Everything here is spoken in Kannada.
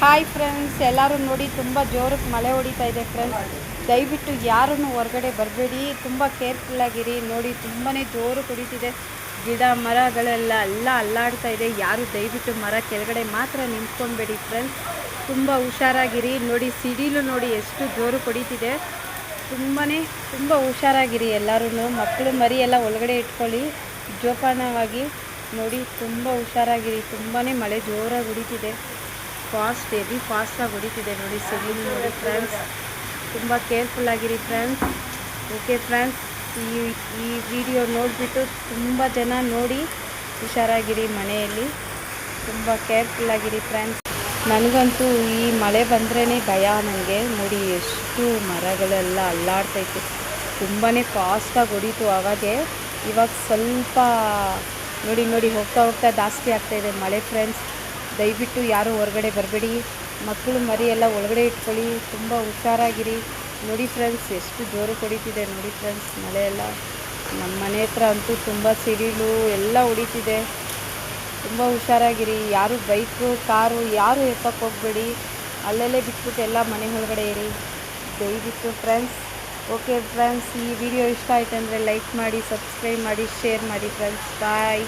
ಹಾಯ್ ಫ್ರೆಂಡ್ಸ್, ಎಲ್ಲರೂ ನೋಡಿ ತುಂಬ ಜೋರಕ್ಕೆ ಮಳೆ ಹೊಡಿತಾ ಇದೆ ಫ್ರೆಂಡ್ಸ್. ದಯವಿಟ್ಟು ಯಾರೂ ಹೊರಗಡೆ ಬರಬೇಡಿ, ತುಂಬ ಕೇರ್ಫುಲ್ಲಾಗಿರಿ. ನೋಡಿ ತುಂಬಾ ಜೋರು ಹೊಡಿತಿದೆ, ಗಿಡ ಮರಗಳೆಲ್ಲ ಅಲ್ಲಾಡ್ತಾ ಇದೆ. ಯಾರು ದಯವಿಟ್ಟು ಮರ ಕೆಳಗಡೆ ಮಾತ್ರ ನಿಂತ್ಕೊಬೇಡಿ ಫ್ರೆಂಡ್ಸ್, ತುಂಬ ಹುಷಾರಾಗಿರಿ. ನೋಡಿ ಸಿಡಿಲು ನೋಡಿ ಎಷ್ಟು ಜೋರು ಹೊಡಿತಿದೆ, ತುಂಬ ಹುಷಾರಾಗಿರಿ ಎಲ್ಲರೂ. ಮಕ್ಕಳು ಮರಿ ಎಲ್ಲ ಒಳಗಡೆ ಇಟ್ಕೊಳ್ಳಿ ಜೋಪಾನವಾಗಿ. ನೋಡಿ ತುಂಬ ಹುಷಾರಾಗಿರಿ, ತುಂಬಾ ಮಳೆ ಜೋರಾಗಿ ಹೊಡಿತಿದೆ, ಹೆವಿ ಫಾಸ್ಟಾಗಿ ಹೊಡಿತಿದೆ. ನೋಡಿ ಸಿಡಿಲು ನೋಡಿ ಫ್ರೆಂಡ್ಸ್, ತುಂಬ ಕೇರ್ಫುಲ್ಲಾಗಿರಿ ಫ್ರೆಂಡ್ಸ್. ಓಕೆ ಫ್ರೆಂಡ್ಸ್, ಈ ವಿಡಿಯೋ ನೋಡಿಬಿಟ್ಟು ತುಂಬ ಜನ ನೋಡಿ ಹುಷಾರಾಗಿರಿ, ಮನೆಯಲ್ಲಿ ತುಂಬ ಕೇರ್ಫುಲ್ಲಾಗಿರಿ ಫ್ರೆಂಡ್ಸ್. ನನಗಂತೂ ಈ ಮಳೆ ಬಂದ್ರೇ ಭಯ. ನನಗೆ ನೋಡಿ ಎಷ್ಟು ಮರಗಳೆಲ್ಲ ಅಲ್ಲಾಡ್ತೈತೆ, ತುಂಬಾ ಫಾಸ್ಟಾಗಿ ಹೊಡೀತು ಆವಾಗೆ. ಇವಾಗ ಸ್ವಲ್ಪ ನೋಡಿ ಹೋಗ್ತಾ ಜಾಸ್ತಿ ಆಗ್ತಾಯಿದೆ ಮಳೆ ಫ್ರೆಂಡ್ಸ್. ದಯವಿಟ್ಟು ಯಾರೂ ಹೊರಗಡೆ ಬರಬೇಡಿ, ಮಕ್ಕಳು ಮರಿ ಎಲ್ಲ ಒಳಗಡೆ ಇಟ್ಕೊಳ್ಳಿ, ತುಂಬ ಹುಷಾರಾಗಿರಿ. ನೋಡಿ ಫ್ರೆಂಡ್ಸ್ ಎಷ್ಟು ಜೋರು ಹೊಡಿತಿದೆ ನೋಡಿ ಫ್ರೆಂಡ್ಸ್ ಮಳೆ ಎಲ್ಲ. ನಮ್ಮ ಮನೆ ಹತ್ರ ಅಂತೂ ತುಂಬ ಸಿಡಿಲು ಎಲ್ಲ ಹೊಡಿತಿದೆ, ತುಂಬ ಹುಷಾರಾಗಿರಿ. ಯಾರು ಬೈಕು ಕಾರು ಯಾರು ಎತ್ತಕ್ಕೆ ಹೋಗಬೇಡಿ, ಅಲ್ಲಲ್ಲೇ ಬಿಟ್ಬಿಟ್ಟು ಎಲ್ಲ ಮನೆ ಒಳಗಡೆ ಇರಿ ದಯವಿಟ್ಟು ಫ್ರೆಂಡ್ಸ್. ಓಕೆ ಫ್ರೆಂಡ್ಸ್, ಈ ವಿಡಿಯೋ ಇಷ್ಟ ಆಯ್ತು ಅಂದರೆ ಲೈಕ್ ಮಾಡಿ, ಸಬ್ಸ್ಕ್ರೈಬ್ ಮಾಡಿ, ಶೇರ್ ಮಾಡಿ ಫ್ರೆಂಡ್ಸ್. ಬಾಯ್.